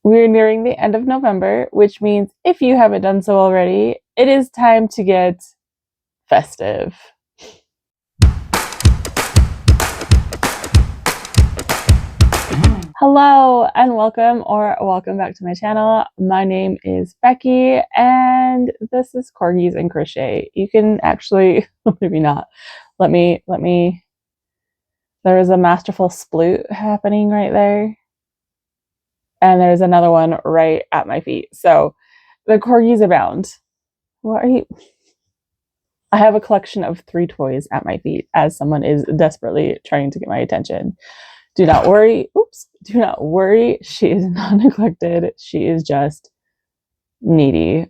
We're nearing the end of November, which means if you haven't done so already, it is time to get festive. Hello and welcome back to my channel. My name is Becky and this is Corgis and Crochet. You can actually, maybe not, let me, there is a masterful sploot happening right there. And there's another one right at my feet. So the Corgis abound. What are you? I have a collection of 3 toys at my feet as someone is desperately trying to get my attention. Do not worry. Oops. Do not worry. She is not neglected. She is just needy.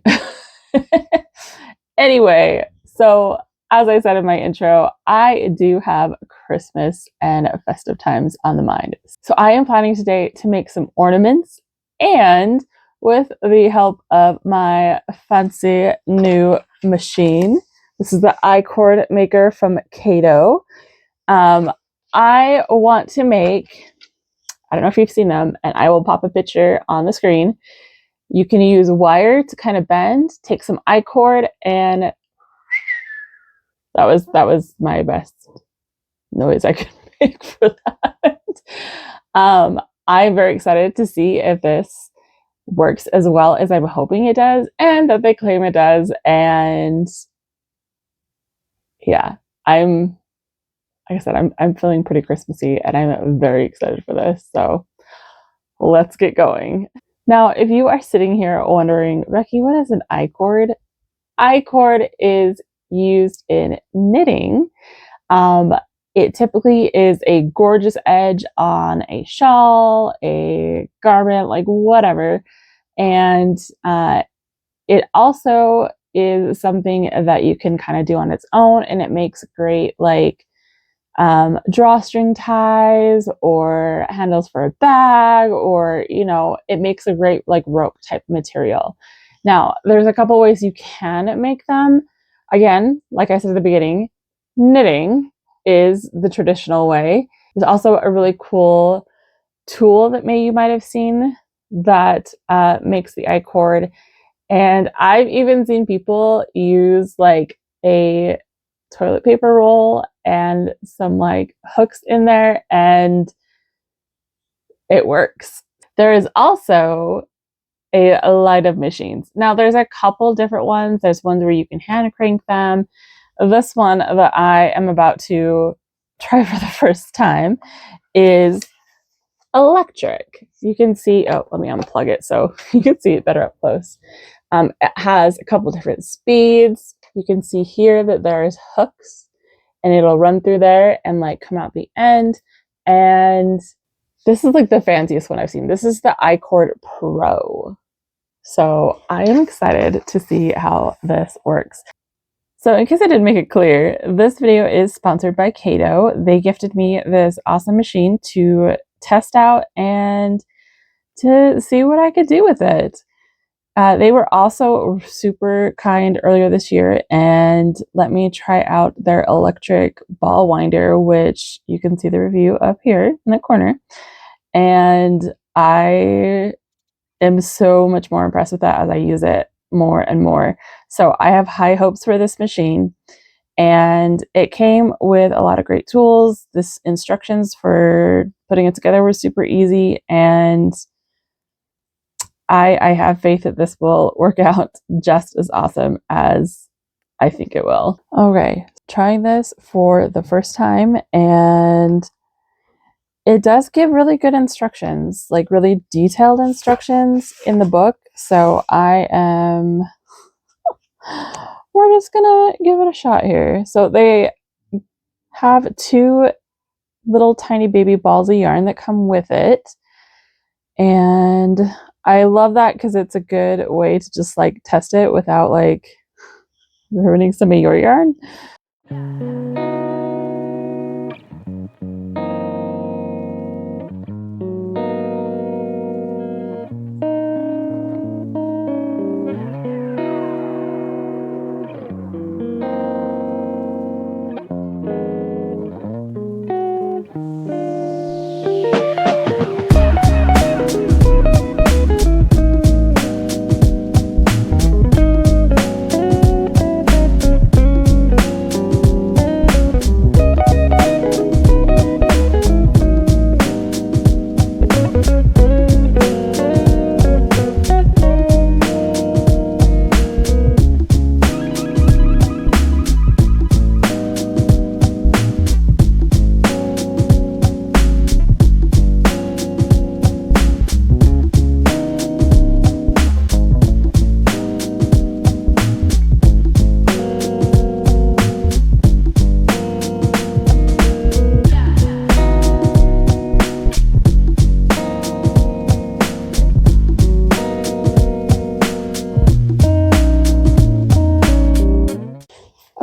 Anyway, so as I said in my intro, I do have Christmas and festive times on the mind. So I am planning today to make some ornaments, and with the help of my fancy new machine. This is the I-Cord maker from Caydo. I want to make, I don't know if you've seen them, and I will pop a picture on the screen. You can use wire to kind of bend, take some I-Cord, and that was my best noise I could make for that. I'm very excited to see if this works as well as I'm hoping it does, and that they claim it does. And yeah, like I said, I'm feeling pretty Christmassy and I'm very excited for this. So let's get going. Now, if you are sitting here wondering, Becky, what is an I-Cord? I-Cord is used in knitting. It typically is a gorgeous edge on a shawl, a garment, like whatever. And it also is something that you can kind of do on its own, and it makes great like drawstring ties or handles for a bag, or it makes a great like rope type material. Now there's a couple ways you can make them. Again, like I said at the beginning, knitting is the traditional way. There's also a really cool tool that you might have seen that makes the I-Cord, and I've even seen people use like a toilet paper roll and some like hooks in there, and it works. There is also a line of machines. Now there's a couple different ones. There's ones where you can hand crank them. This one that I am about to try for the first time is electric. You can see, oh, let me unplug it so you can see it better up close. It has a couple different speeds. You can see here that there's hooks, and it'll run through there and like come out the end. And this is like the fanciest one I've seen. This is the I-Cord Pro. So I am excited to see how this works. So in case I didn't make it clear, this video is sponsored by Caydo. They gifted me this awesome machine to test out and to see what I could do with it. They were also super kind earlier this year and let me try out their electric ball winder, which you can see the review up here in the corner. And I am so much more impressed with that as I use it more and more. So I have high hopes for this machine, and it came with a lot of great tools. This instructions for putting it together were super easy, and I have faith that this will work out just as awesome as I think it will. Okay, trying this for the first time, and it does give really good instructions, like really detailed instructions in the book. So we're just gonna give it a shot here. So they have 2 little tiny baby balls of yarn that come with it. And I love that because it's a good way to just like test it without like ruining some of your yarn.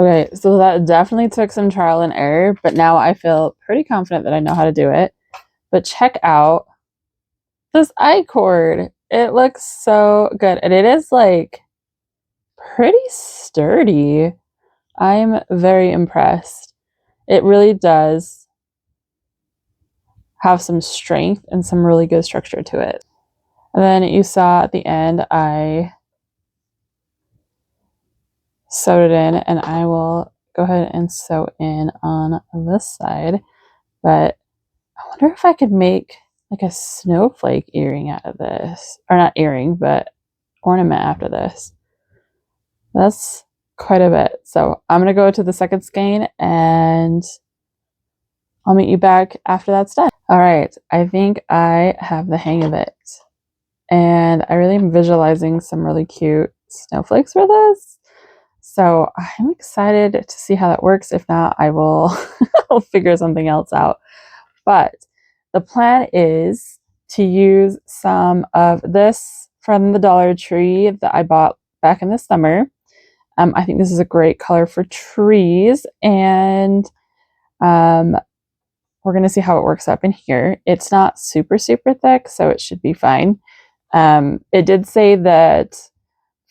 Okay, so that definitely took some trial and error, but now I feel pretty confident that I know how to do it. But check out this I-cord. It looks so good, and it is like pretty sturdy. I'm very impressed. It really does have some strength and some really good structure to it. And then you saw at the end, I sewed it in, and I will go ahead and sew in on this side. But I wonder if I could make like a snowflake earring out of this. Or not earring, but ornament after this. That's quite a bit. So I'm going to go to the second skein and I'll meet you back after that's done. All right, I think I have the hang of it. And I really am visualizing some really cute snowflakes for this. So I'm excited to see how that works. If not, I will I'll figure something else out. But the plan is to use some of this from the Dollar Tree that I bought back in the summer. I think this is a great color for trees, and we're going to see how it works up in here. It's not super, super thick, so it should be fine. It did say that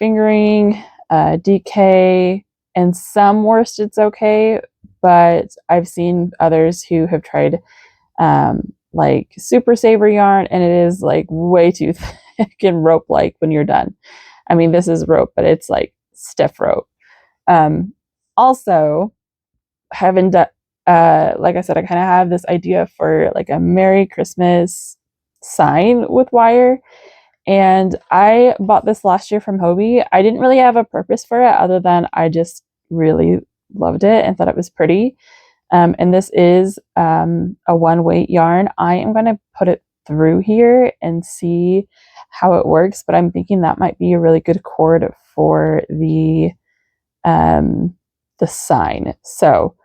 fingering, DK, and some worsted's okay, but I've seen others who have tried like super saver yarn, and it is like way too thick and rope-like when you're done. I mean, this is rope, but it's like stiff rope. Also, haven't done, like I said, I kind of have this idea for like a Merry Christmas sign with wire. And I bought this last year from Hobie. I didn't really have a purpose for it other than I just really loved it and thought it was pretty. And this is a 1-weight yarn. I am going to put it through here and see how it works, but I'm thinking that might be a really good cord for the sign. So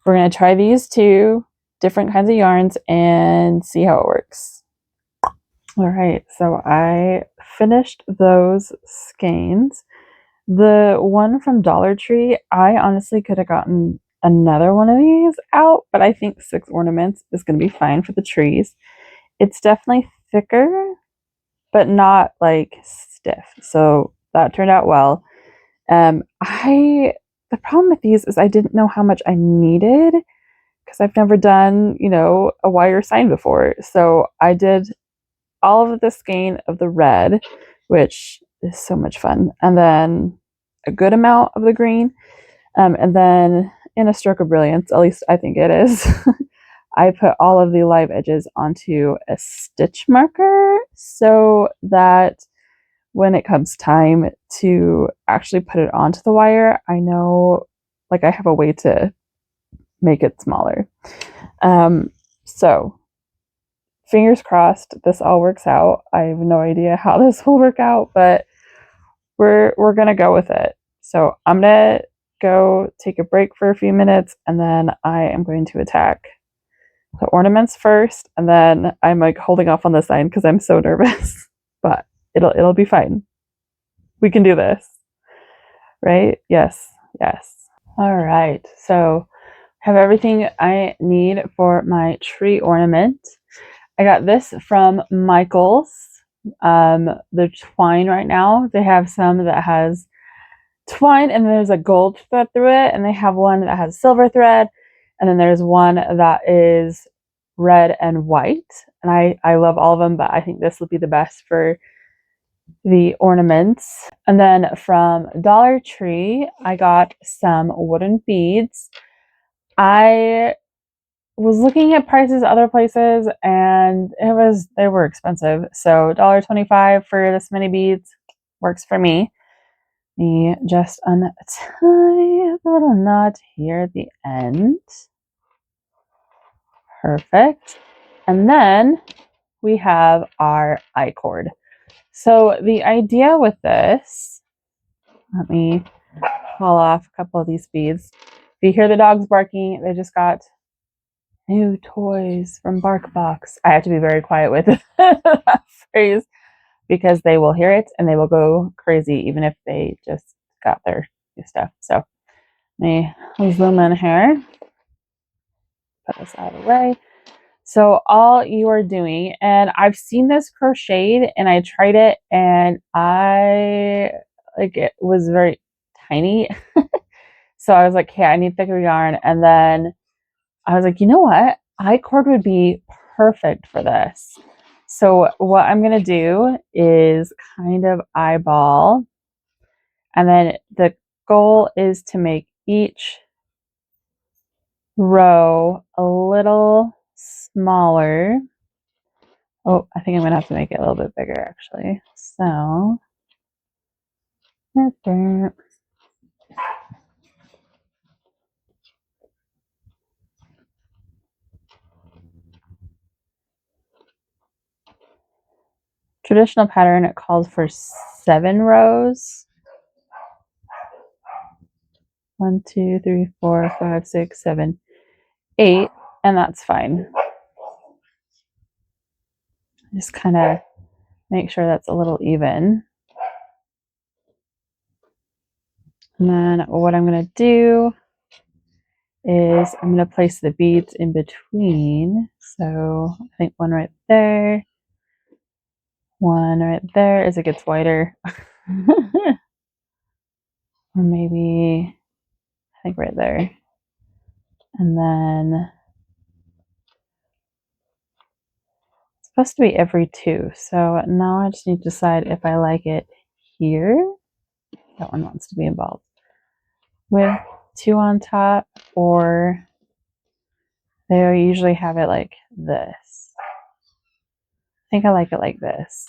we're going to try these two different kinds of yarns and see how it works. All right, so I finished those skeins. The one from Dollar Tree, I honestly could have gotten another one of these out, but I think 6 ornaments is going to be fine for the trees. It's definitely thicker, but not like stiff. So that turned out well. The problem with these is I didn't know how much I needed because I've never done, a wire sign before. So I did all of the skein of the red, which is so much fun, and then a good amount of the green, and then in a stroke of brilliance, at least I think it is, I put all of the live edges onto a stitch marker so that when it comes time to actually put it onto the wire, I know, like, I have a way to make it smaller. So fingers crossed this all works out. I have no idea how this will work out, but we're gonna go with it. So I'm gonna go take a break for a few minutes, and then I am going to attack the ornaments first, and then I'm like holding off on the sign because I'm so nervous. But it'll be fine. We can do this. Right? Yes. Yes. All right. So I have everything I need for my tree ornament. I got this from Michael's. The twine right now. They have some that has twine and there's a gold thread through it, and they have one that has silver thread, and then there's one that is red and white. And I love all of them, but I think this will be the best for the ornaments. And then from Dollar Tree, I got some wooden beads. I was looking at prices other places and they were expensive. So $1.25 for this many beads works for me. Me just untie the little knot here at the end. Perfect. And then we have our I-cord. So the idea with this, let me pull off a couple of these beads. If you hear the dogs barking, they just got new toys from BarkBox. I have to be very quiet with that phrase because they will hear it and they will go crazy even if they just got their new stuff. So Let me zoom in here. Put this out of the way. So all you are doing, and I've seen this crocheted and I tried it and it was very tiny. So I was like, hey, I need thicker yarn. And then I was like, you know what? I-Cord would be perfect for this. So what I'm going to do is kind of eyeball. And then the goal is to make each row a little smaller. Oh, I think I'm going to have to make it a little bit bigger actually. So, traditional pattern, it calls for 7 rows. 1, 2, 3, 4, 5, 6, 7, 8, and that's fine. Just kind of make sure that's a little even. And then what I'm going to do is I'm going to place the beads in between. So I think one right there, one right there as it gets wider. Or maybe, I think right there. And then it's supposed to be every 2. So now I just need to decide if I like it here. That one wants to be involved. With 2 on top, or they usually have it like this. I think I like it like this.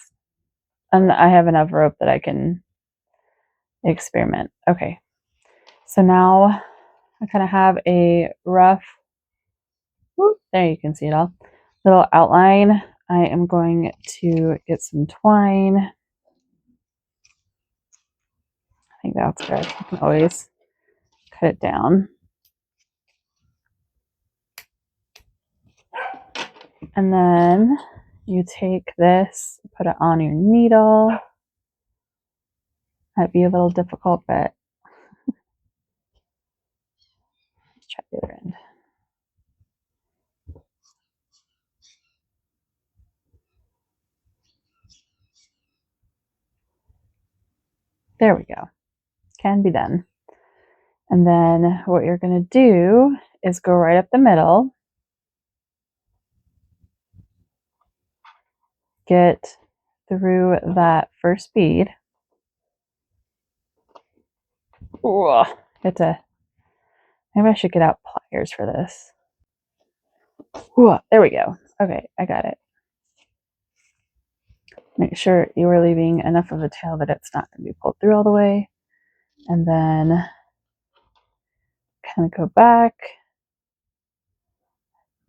And I have enough rope that I can experiment. Okay. So now I kind of have a rough, there you can see it all, little outline. I am going to get some twine. I think that's good. I can always cut it down. And then you take this, put it on your needle. Might be a little difficult, but let's try the other end. There we go. Can be done. And then what you're going to do is go right up the middle. Get through that first bead. Ooh, maybe I should get out pliers for this. Ooh, there we go. Okay, I got it. Make sure you are leaving enough of a tail that it's not going to be pulled through all the way. And then kind of go back.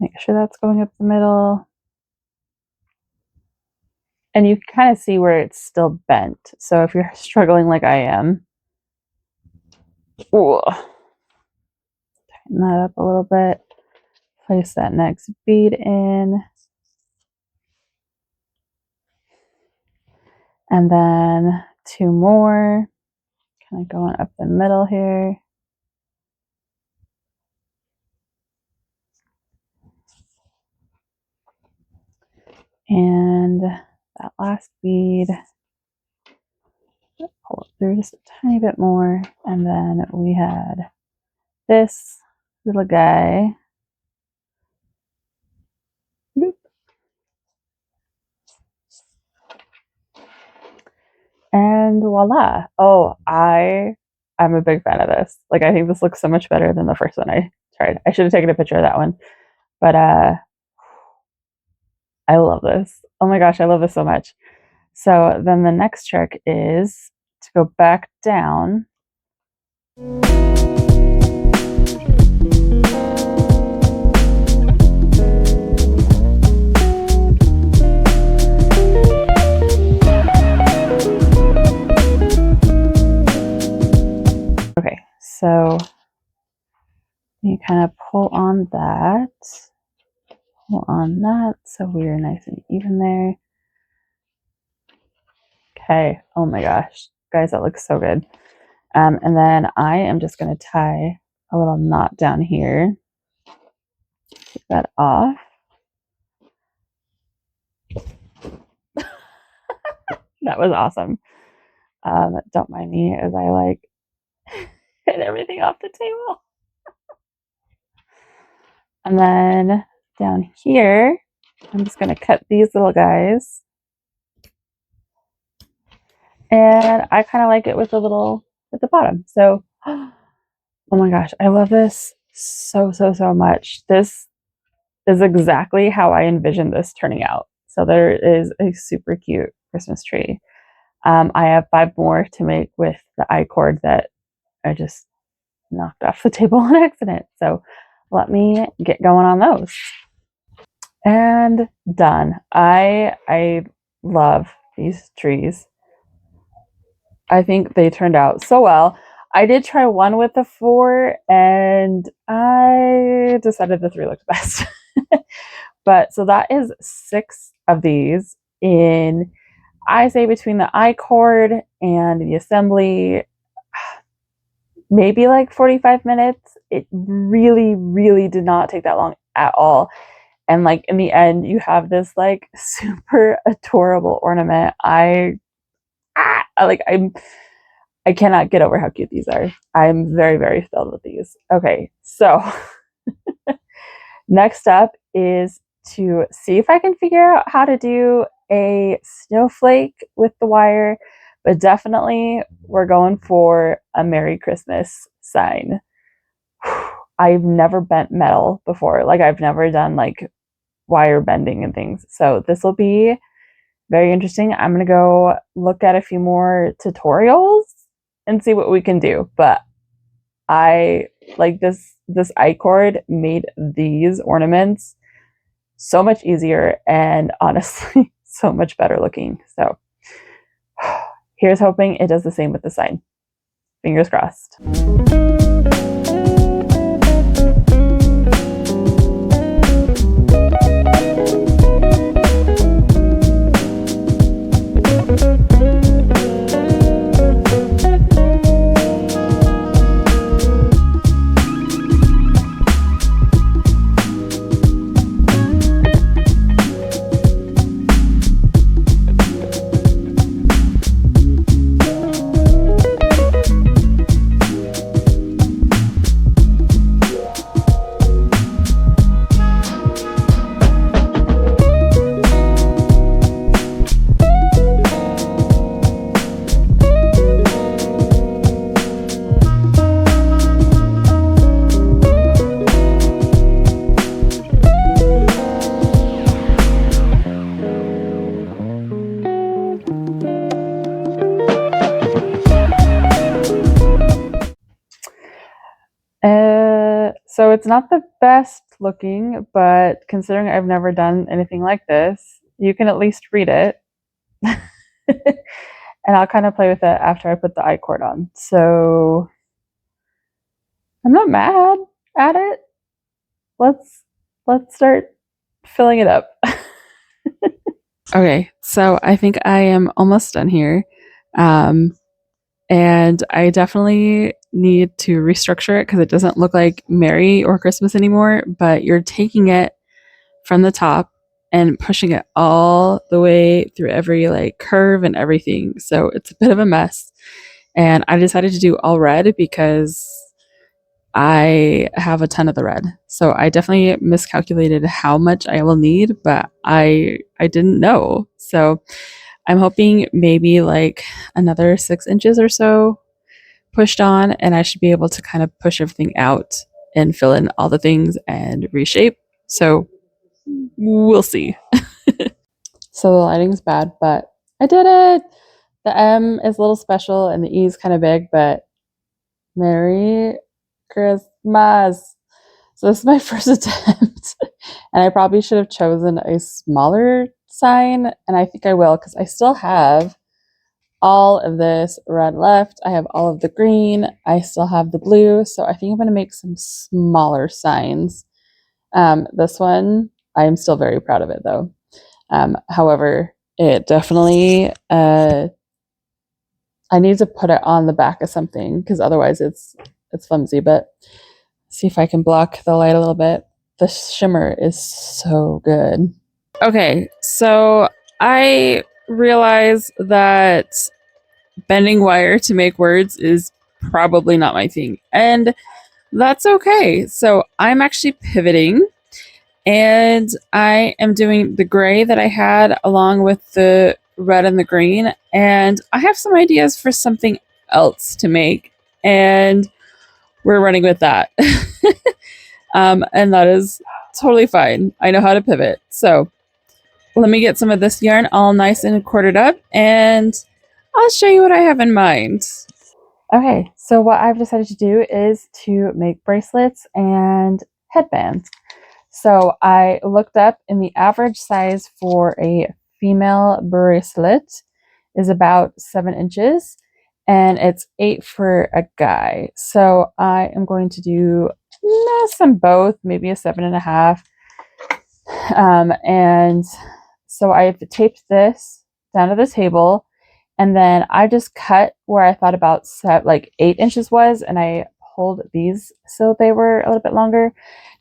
Make sure that's going up the middle. And you can kind of see where it's still bent. So if you're struggling like I am, ooh, tighten that up a little bit. Place that next bead in. And then 2 more. Kind of going up the middle here. And that last bead, pull it through just a tiny bit more. And then we had this little guy. Boop. And voila. Oh, I'm a big fan of this. Like, I think this looks so much better than the first one I tried. I should have taken a picture of that one. But I love this. Oh my gosh, I love this so much. So then the next trick is to go back down. Okay, so you kind of pull on that, so we're nice and even there. Okay, oh my gosh, guys, that looks so good. And then I am just going to tie a little knot down here. Take that off. That was awesome. Don't mind me as I like hit everything off the table. And then down here, I'm just going to cut these little guys. And I kind of like it with a little at the bottom. So, oh my gosh, I love this so much. This is exactly how I envisioned this turning out. So there is a super cute Christmas tree. I have 5 more to make with the I-Cord that I just knocked off the table on accident. So let me get going on those. And done. I love these trees. I think they turned out so well. I did try one with the 4 and I decided the 3 looked best. But so that is 6 of these in, I say, between the I-Cord and the assembly, maybe like 45 minutes. It really did not take that long at all. And like in the end, you have this like super adorable ornament. I cannot get over how cute these are. I'm very thrilled with these. Okay, so next up is to see if I can figure out how to do a snowflake with the wire, but definitely we're going for a Merry Christmas sign. I've never bent metal before. Like I've never done like wire bending and things. So this will be very interesting. I'm going to go look at a few more tutorials and see what we can do. But I like this I-Cord made these ornaments so much easier and honestly so much better looking. So here's hoping it does the same with the sign. Fingers crossed. So it's not the best looking, but considering I've never done anything like this, you can at least read it. And I'll kind of play with it after I put the I-Cord on. So I'm not mad at it. Let's start filling it up. Okay, so I think I am almost done here. And I definitely need to restructure it because it doesn't look like Merry or Christmas anymore, but you're taking it from the top and pushing it all the way through every like curve and everything. So it's a bit of a mess. And I decided to do all red because I have a ton of the red. So I definitely miscalculated how much I will need, but I didn't know. So I'm hoping maybe like another 6 inches or so pushed on, and I should be able to kind of push everything out and fill in all the things and reshape. So we'll see. So the lighting's bad, but I did it. The M is a little special and the E is kind of big, but Merry Christmas. So this is my first attempt, and I probably should have chosen a smaller sign, and I think I will because I still have all of this red left. I have all of the green. I still have the blue, so I think I'm going to make some smaller signs. This one, I am still very proud of it though. However, it definitely, I need to put it on the back of something because otherwise it's flimsy, but See if I can block the light a little bit. The shimmer is so good. Okay, so I realize that bending wire to make words is probably not my thing, and that's okay. So I'm actually pivoting, and I am doing the gray that I had along with the red and the green, and I have some ideas for something else to make, and we're running with that. And that is totally fine. I know how to pivot. So let me get some of this yarn all nice and corded up, and I'll show you what I have in mind. Okay, so what I've decided to do is to make bracelets and headbands. So I looked up, and the average size for a female bracelet is about 7 inches, and it's 8 for a guy. So I am going to do some both, maybe a 7.5. And so I've taped this down to the table, and then I just cut where I thought about like 8 inches was, and I pulled these so they were a little bit longer.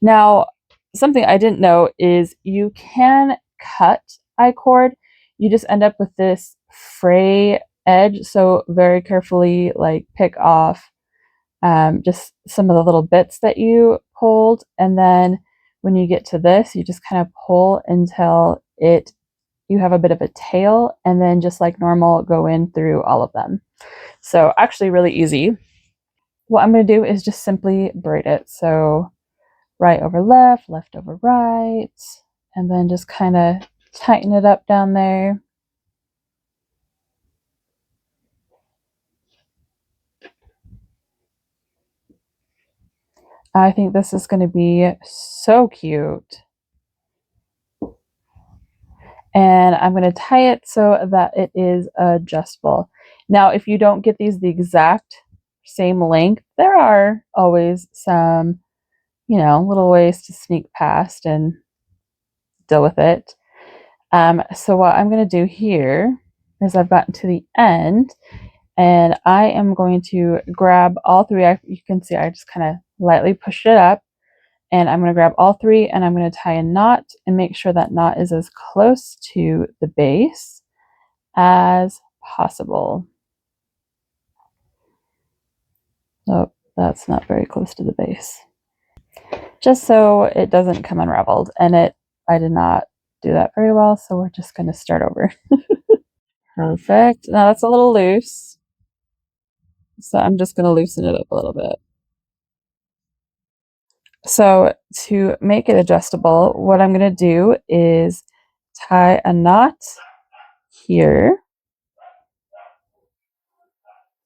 Now, something I didn't know is you can cut I-cord. You just end up with this fray edge, so very carefully like pick off just some of the little bits that you pulled, and then when you get to this, you just kind of pull until you have a bit of a tail, and then just like normal, go in through all of them. So actually really easy. What I'm going to do is just simply braid it. So right over left, left over right, and then just kind of tighten it up down there. I think this is going to be so cute. And I'm going to tie it so that it is adjustable. Now, if you don't get these the exact same length, there are always some, little ways to sneak past and deal with it. So what I'm going to do here is I've gotten to the end, and I am going to grab all three. You can see I just kind of lightly pushed it up, and I'm going to grab all three, and I'm going to tie a knot and make sure that knot is as close to the base as possible. Oh, that's not very close to the base. Just so it doesn't come unraveled, and I did not do that very well, so we're just going to start over. Perfect. Now that's a little loose, so I'm just going to loosen it up a little bit. So to make it adjustable, what I'm going to do is tie a knot here.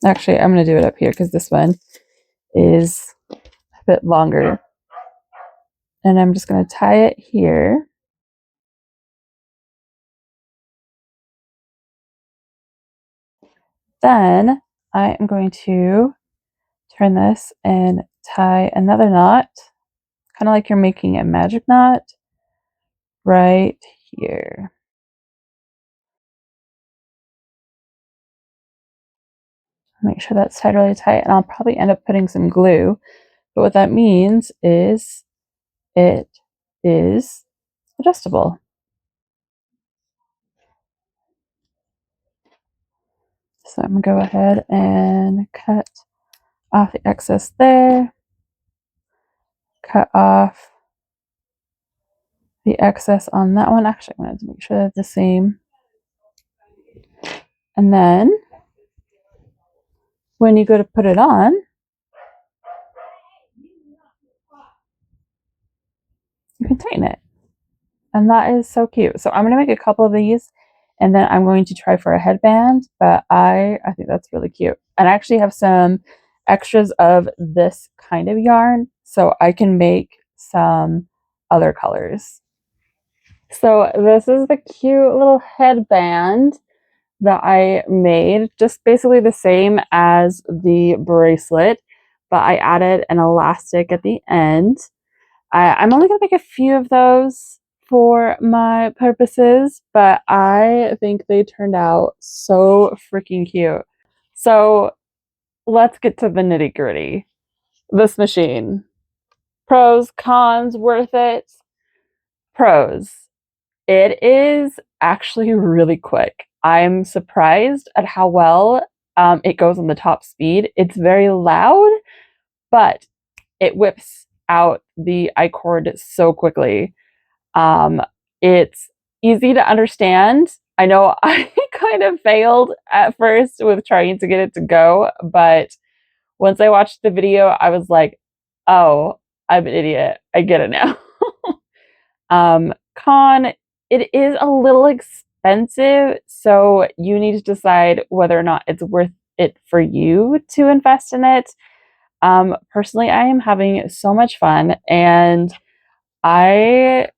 Actually, I'm going to do it up here because this one is a bit longer. And I'm just going to tie it here. Then I am going to turn this and tie another knot, kind of like you're making a magic knot, right here. Make sure that's tied really tight, and I'll probably end up putting some glue. But what that means is it is adjustable. So I'm going to go ahead and cut off the excess there, cut off the excess on that one. Actually, I'm going to make sure they're the same. And then when you go to put it on, you can tighten it. And that is so cute. So I'm going to make a couple of these, and then I'm going to try for a headband, but I think that's really cute. And I actually have some extras of this kind of yarn, so I can make some other colors. So this is the cute little headband that I made, just basically the same as the bracelet, but I added an elastic at the end. I'm only going to make a few of those for my purposes, but I think they turned out so freaking cute. So let's get to the nitty gritty. This machine. Pros, cons, worth it. Pros. It is actually really quick. I'm surprised at how well it goes on the top speed. It's very loud, but it whips out the I-cord so quickly. Um, it's easy to understand. I know I kind of failed at first with trying to get it to go, but once I watched the video, I was like, oh, I'm an idiot. I get it now. Con, it is a little expensive, so you need to decide whether or not it's worth it for you to invest in it. Personally, I am having so much fun, and I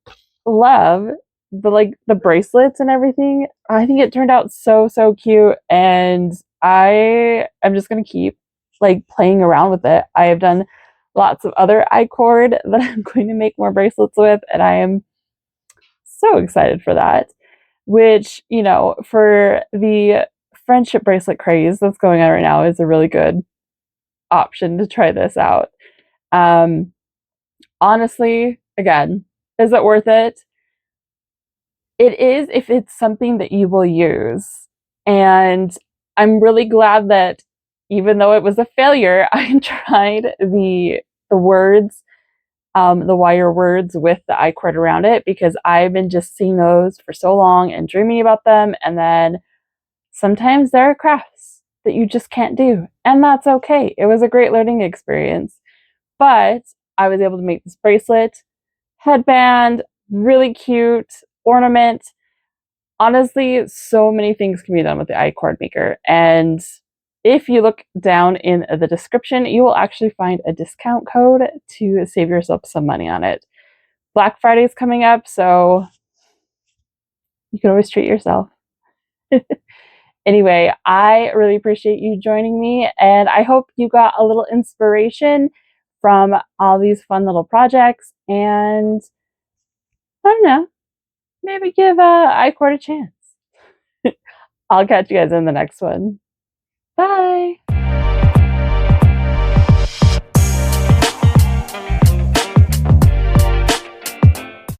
love the bracelets and everything. I think it turned out so cute, and I am just gonna keep like playing around with it. I have done lots of other I-cord that I'm going to make more bracelets with, and I am so excited for that. Which, you know, for the friendship bracelet craze that's going on right now is a really good option to try this out. Um, Honestly, again, is it worth it? It is if it's something that you will use. And I'm really glad that even though it was a failure, I tried the words, the wire words with the I-cord around it because I've been just seeing those for so long and dreaming about them. And then sometimes there are crafts that you just can't do, and that's okay. It was a great learning experience. But I was able to make this bracelet, headband, really cute ornament. Honestly, so many things can be done with the I-cord maker. And if you look down in the description, you will actually find a discount code to save yourself some money on it. Black Friday is coming up, so you can always treat yourself. Anyway, I really appreciate you joining me, and I hope you got a little inspiration from all these fun little projects. And I don't know, maybe give I-cord a chance. I'll catch you guys in the next one. Bye.